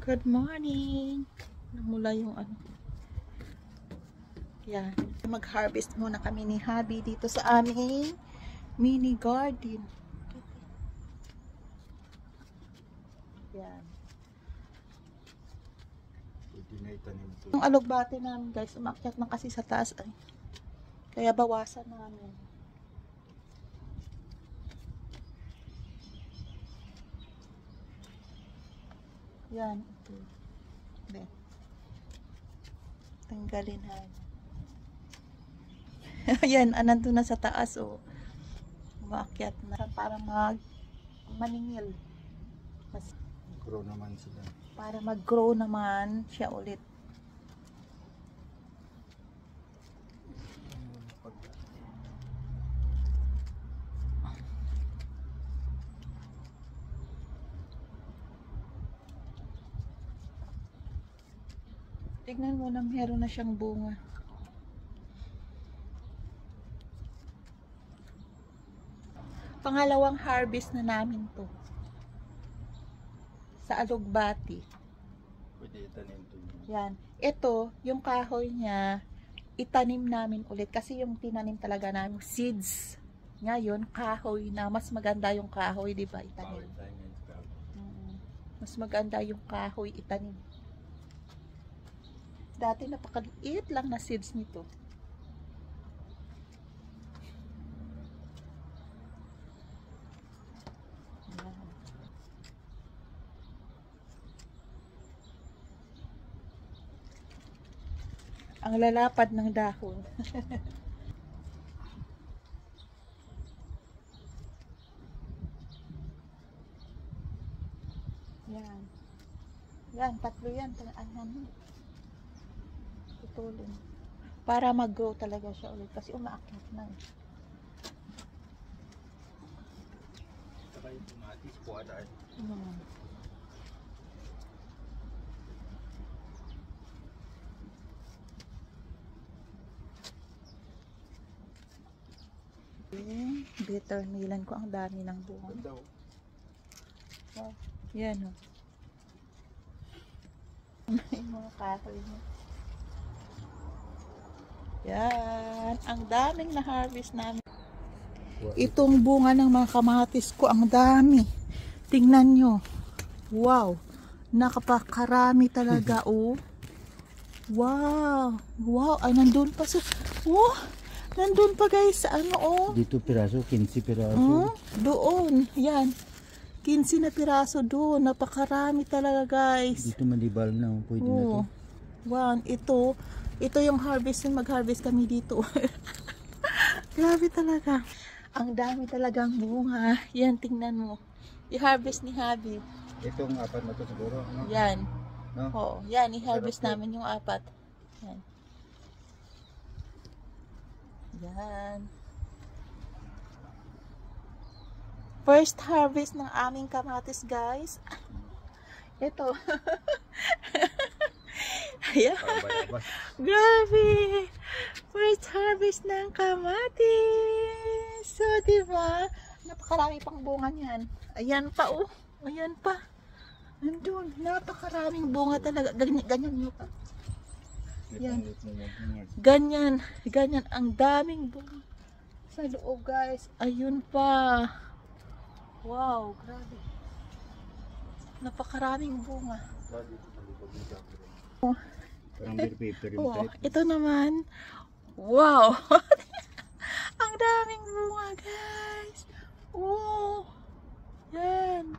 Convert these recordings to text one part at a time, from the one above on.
Good morning. Namula yung ano. Yan. Mag-harvest muna kami ni Habi dito sa aming mini garden. Yan. Yung alugbate namin guys, umakyat na kasi sa taas ay. Kaya bawasan namin. Yan, ito. Ben. Tanggalin na. Ayan, nandun na sa taas, oh. Umakyat na para maningil. Grow naman sila. Para mag-grow naman siya ulit. Tignan mo na meron na siyang bunga. Pangalawang harvest na namin to. Sa alugbati. Pwede itanim to. Yan. Ito, yung kahoy niya, itanim namin ulit. Kasi yung tinanim talaga namin, seeds. Ngayon, kahoy na. Mas maganda yung kahoy, di ba? Itanim. Mas maganda yung kahoy, itanim. Dati napakaliit lang na seeds nito. Ayan. Ang lalapad ng dahon. Yan. Yan, tatlo yan. Ano? Tutulong. Para mag-grow talaga siya ulit kasi umaakyat na. Saka yung tomatis po ada. Bitter melon ko, ang dami ng bunga. Oh, yan o. Yung mga kahoy mo. Yan, ang daming na-harvest namin. Itong bunga ng mga kamatis ko, ang dami. Tingnan nyo. Wow, nakapakarami talaga, oh. Wow, wow, ay nandun pa sa, oh, nandun pa guys, sa ano, oh. Dito piraso, 15 piraso. Doon, yan. 15 na piraso doon, napakarami talaga guys. Dito malibal na, pwede na to. Wow, ito yung harvest, mag-harvest kami dito. Grabe talaga. Ang dami talagang bunga. Yan, tingnan mo. I-harvest ni Habi. Itong apat na to siguro, no? Yan. No? Oo, yan, i-harvest namin yung apat. Yan. Yan. First harvest ng aming kamatis, guys. Ito. Ayan. Grabe. First harvest ng kamatis. So, diba? Napakarami pang bunga niyan. Ayan pa, oh. Ayan pa. Nandun. Napakaraming bunga talaga. Ganyan nyo pa. Yan. Ganyan. Ganyan. Ang daming bunga. Sa loob, guys. Ayun pa. Wow. Grabe. Napakaraming bunga. Oh, ito naman. Wow. Ang daming bunga, guys. Oh. Yan.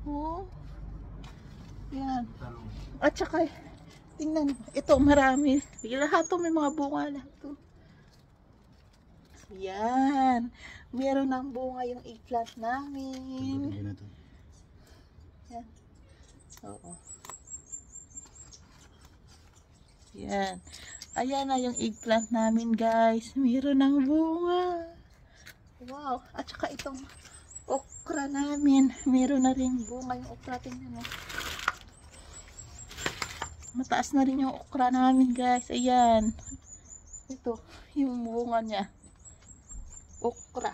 Oh. Yan. At saka, tingnan, ito marami. Lahat to may mga bunga lahat to. Yan. Meron ng bunga yung eggplant namin. Yan. Oo. Yan. Ayan na yung eggplant namin, guys. Meron ng bunga. Wow. At saka itong okra namin. Meron na rin bunga yung okra. Tingnan mo. Mataas na rin yung okra namin, guys. Ayan. Ito. Yung bunga niya. Okra.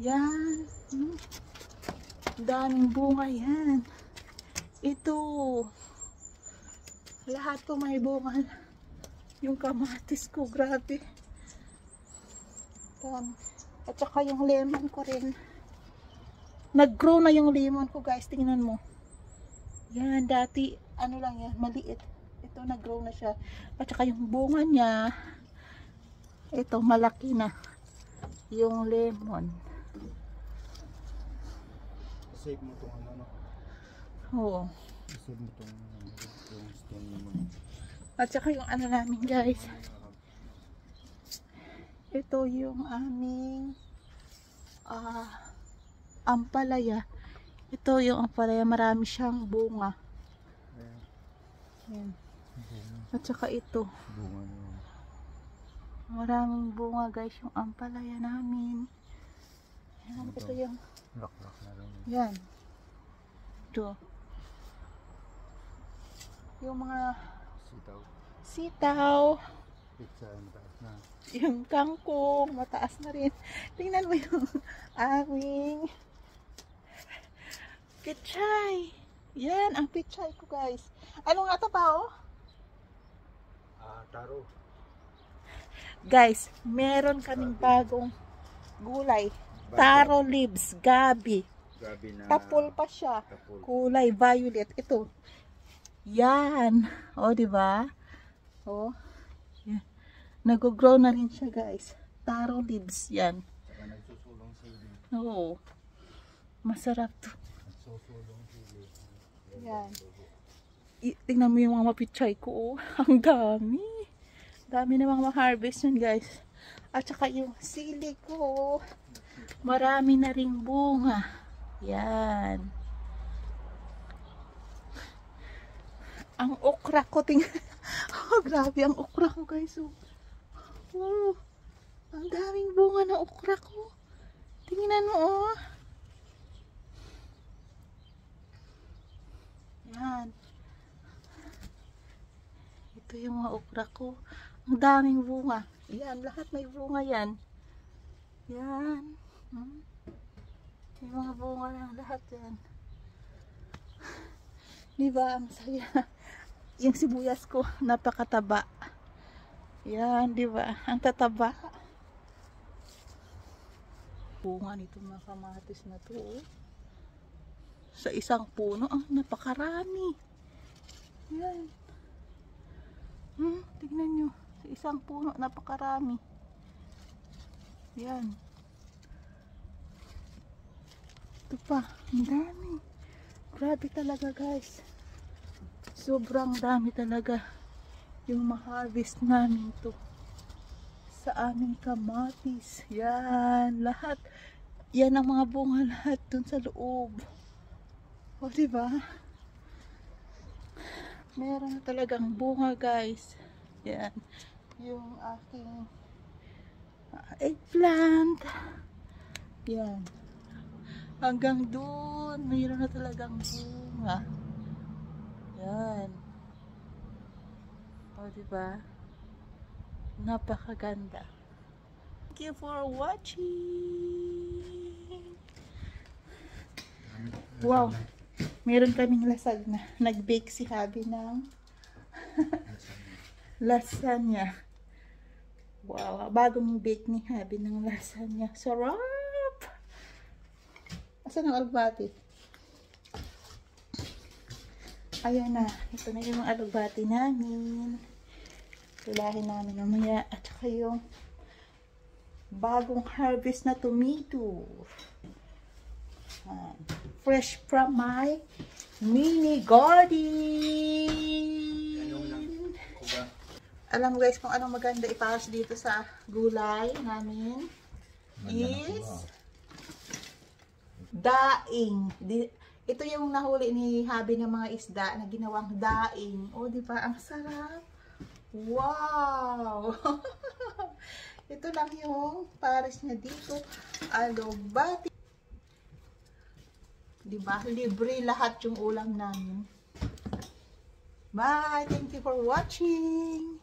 Yan. Daming bunga yan. Ito. Lahat po may bunga. Yung kamatis ko, grabe. At saka yung lemon ko rin. Nag-grow na yung lemon ko, guys. Tingnan mo. Yan, dati, ano lang yan, maliit. Ito, nag-grow na siya. At saka yung bunga niya, ito, malaki na. Yung lemon. Save mo itong ano, no? Oo. Save mo itong stone mo. At saka yung ano namin, guys. Ito yung aming ampalaya. Ito yung ampalaya. Marami siyang bunga. Yan. At saka ito. Bunga niya. Maraming bunga, guys, yung ampalaya namin. Yan. Ito yung Lak-lak na rin. yan. Ito. Yung mga Sitaw. sitaw. Pizza ang taas na. Yung kangkong, mataas na rin. Tingnan mo yung aming pichay. Yan, ang pichay ko, guys. Ano nga ito pa, oh? Taro. Guys, meron kaming bagong gulay. Taro leaves, gabi. Grabe na. Tapol pa siya. Tapol. Kulay violet. Ito. Yan. O, diba? O. Yan. Nag-grow na rin siya, guys. Taro leaves. Yan. Saka nagsusulong sili. Oo. Masarap to. Nagsusulong sili. Yan. Tingnan mo yung mga mapichay ko. Oh. Ang dami. Dami namang ma-harvest yun, guys. At saka yung sili ko. Marami na ring bunga. Yan. Ang okra ko, oh, grabe ang okra ko, guys. Oh, ang daming bunga ng okra ko. Tingnan mo, oh. Yan. Ito yung mga okra ko. Ang daming bunga. Yan, lahat may bunga yan. Yan. Yung mga bunga lang, lahat yan. Diba, ang saya. Yung sibuyas ko, napakataba. Yan, diba? Ang tataba. Bunga nito mga kamatis na to. Oh. Sa isang puno, ang napakarami. Yan. Tignan nyo. Sa isang puno, napakarami. Yan. Ito pa, ang dami. Grabe talaga, guys. Sobrang dami talaga yung ma-harvest namin to sa aming kamatis. Yan, lahat. Yan ang mga bunga lahat dun sa loob. O, diba? Meron na talagang bunga, guys. Yan. Yung aking eggplant. Yan. Hanggang dun, mayroon na talagang bunga. Yan. O, diba? Napakaganda. Thank you for watching. Wow. Meron kaming lasagna. Nag-bake si Habi ng lasagna. Wow. Bagong bake ni Habi ng lasagna. Sarap! Asan ang alugbati? Ayan na. Ito na yung alugbati namin. Tulahin namin mamaya. At saka yung bagong harvest na tomato. Fresh from my mini garden. Alam mo, guys, kung anong maganda iparas dito sa gulay namin is daing. Ito yung nahuli ni Habi ng mga isda na ginawang daing. O, di ba? Ang sarap. Wow! Ito lang yung pares niya dito. Alubati. Diba? Libre lahat yung ulam namin. Bye! Thank you for watching!